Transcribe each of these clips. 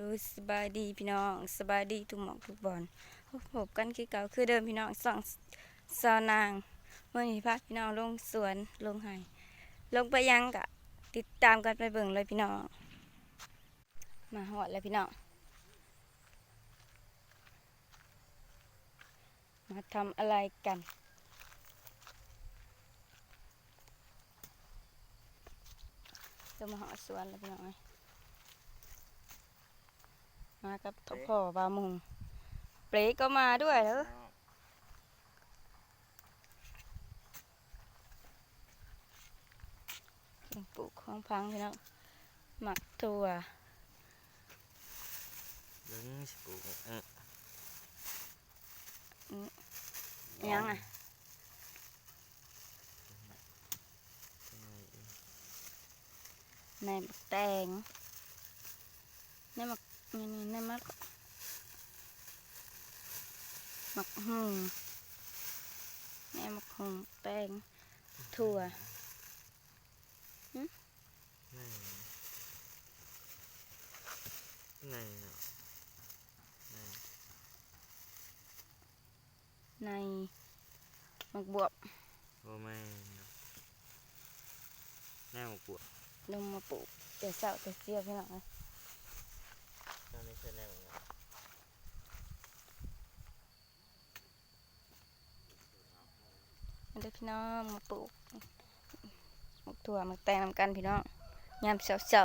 ดูสบายดีพี่น้องสบายดีทุกหมอกทุกบอลพบกันคือเก่าคือเดิมพี่น้องสองสาวนางเมื่อนี้พาพี่น้องลงสวนลงไห้ลงไปยังกะติดตามกันไปเบิ่งเลยพี่น้องมาหอดเลยพี่น้องมาทำอะไรกันจะมาหอดสวนเลยพี่น้องมากับทพ่อบามุงเปรก็มาด้วยเหรอปลูกของพังพี่น้องหมักถั่วđứng phụยังอ่ะในหมักแตงในหมักนี่ในหมักหุ่งในหมักหุ่งแตงถั่วnày này này ในหมักบวบ ô mày này một cuộc ลงมาปลูกแต่เสาแต่เสียพี่น้องเลย sao này sẽ này มันได้พี่น้องมาปลูกหมักถั่วหมักแตงนำกันพี่น้องยามเสา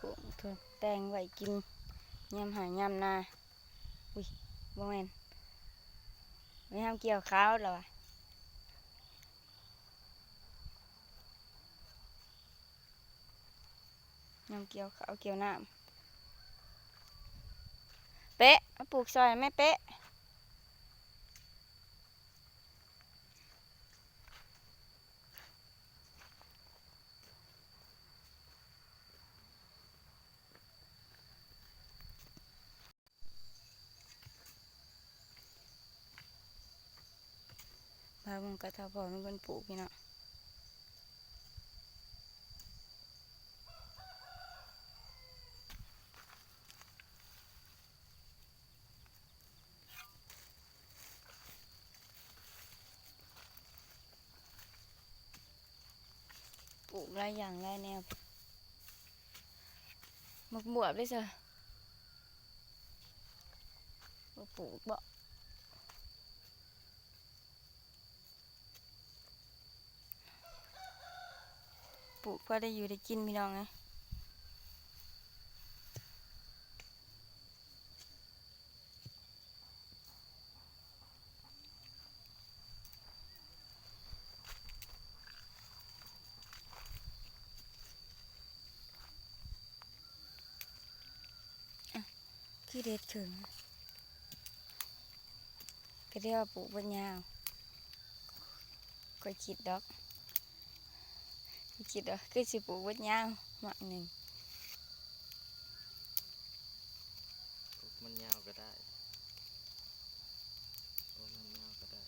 ปลูกถั่วแตงไว้กินยามหายามนาอุ้ยบ่แม่นไม่ห้ามเกี่ยวข้าวหรอวะยามเกี่ยวข้าวเกี่ยวน้ำเป๊ะมาปลูกซอยแม่เป๊ะพามันกระทาพอมันเป็นปลูกพี่น้องปลูกหลายอย่างหลายแนวหมักบวบเลยจ้ะบ่ปลูกบ่ปลูกพอได้อยู่ได้กินพี่น้องไงคือเด็ดถึงก็เรียกว่าปลูกบนยาวก็คิดดอกคือสิปลูกบนยาวหมักหนึ่ง มันยาวก็ได้โอ้มันยาวก็ได้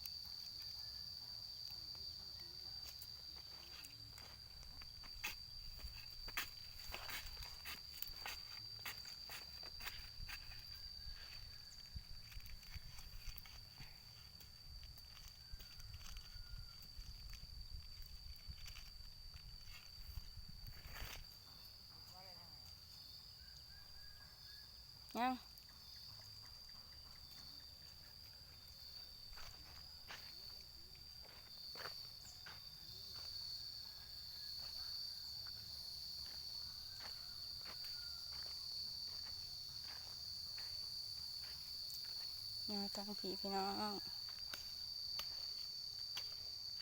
ยังยังกลางผีพี่น้อง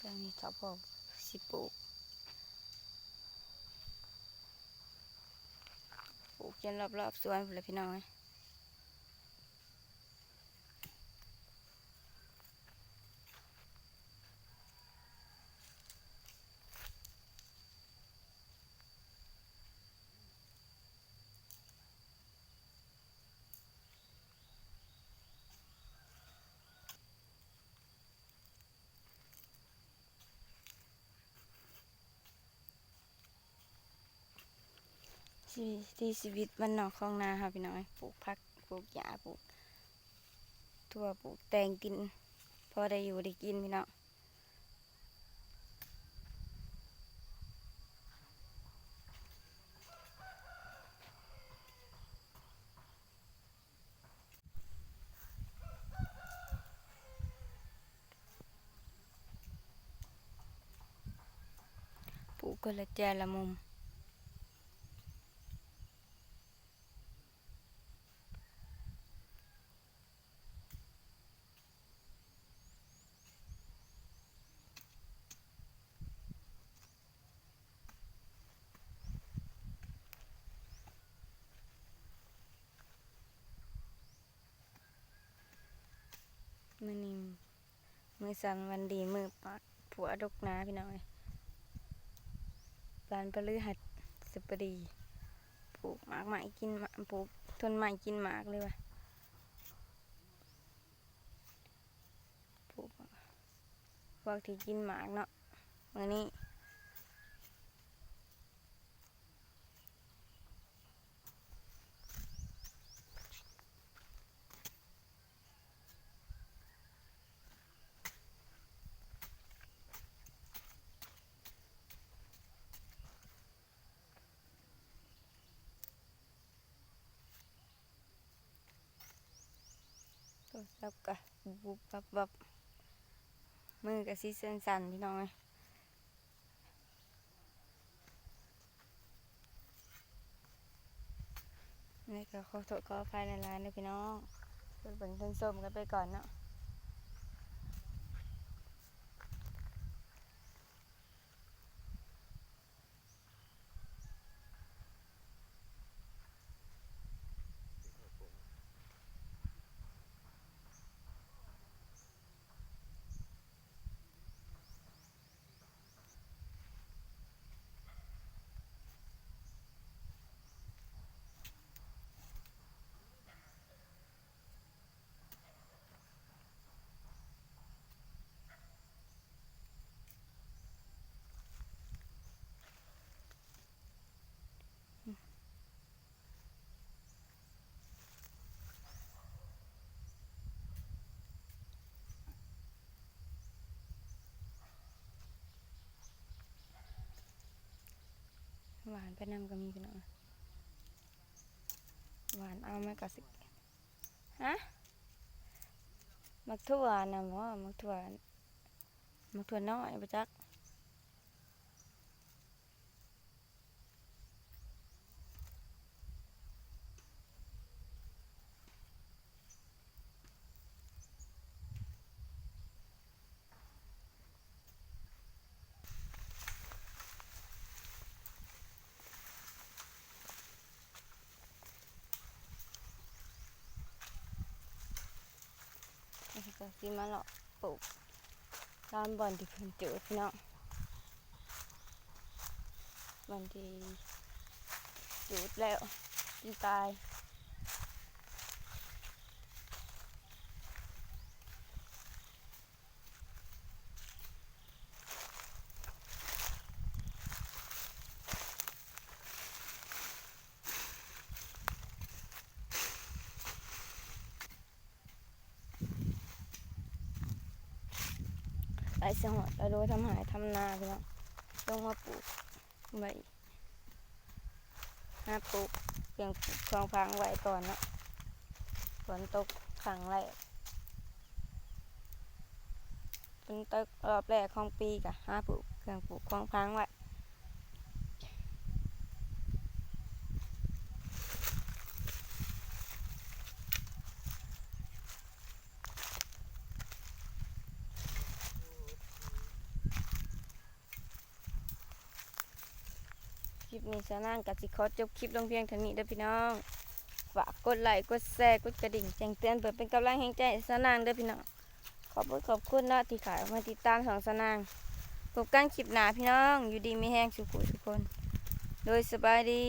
กลางนี้เขาบอกสิปลูกจนรอบๆสวนเลยพี่น้อง ที่ชีวิตมันนอกของนาค่ะพี่น้องปลูกผักปลูกหญ้าปลูกทั่วปลูกแตงกินพอได้อยู่ได้กินพี่น้องปลูกคนละแจละมุมมื้อนี้มื้อสันวันดีมื้อปักผัวดกนาพี่น้องปานพฤหัสบดีปลูกหมากไม้กินหมากปลูกต้นไม้กินหมากเลยว่ะปลูกพวกที่กินหมากเนาะมื้อนี้โทรศัพท์กะบุบบับบับมือกะสิสั่นๆพี่น้องนี่ก็ขอโทษขออภัยในร้านนะพี่น้องเพิ่นเบิ่งเพิ่นส้มกันไปก่อนเนาะหวานไปนำก็มีพี่น้องหวานเอาไหมก็สิฮะมักถั่วนะหมอมักถั่วน้อยบ่จักแล้วก็สิมาเลาะปลูกตามบ่อนที่เพิ่นจุดพี่น้องบ่อนที่จุดแล้วที่ตายหลายสหอดแล้วโดยทำหายทำนาพี่น้องลงมาปลูกไว้หาปลูกเพียงปลูกคลองพังไว้ก่อนเนาะฝนตกครั้งแรกฝนตกรอบแรกของปีกะหาปลูกเครื่องปลูกคลองพังไว้คลิปนี้สาวนางกับสิขอจบคลิปลงเพียงเท่านี้เด้อพี่น้องฝากกดไลค์กดแชร์กดกระดิ่งแจ้งเตือนเพื่อเป็นกำลังแห่งใจให้สาวนางเด้อพี่น้องขอบคุณเนาะที่ขายมาติดตามของสาวนางพบกันคลิปหน้าพี่น้องอยู่ดีมีแห้งสุขุทุกคนโดยสบายดี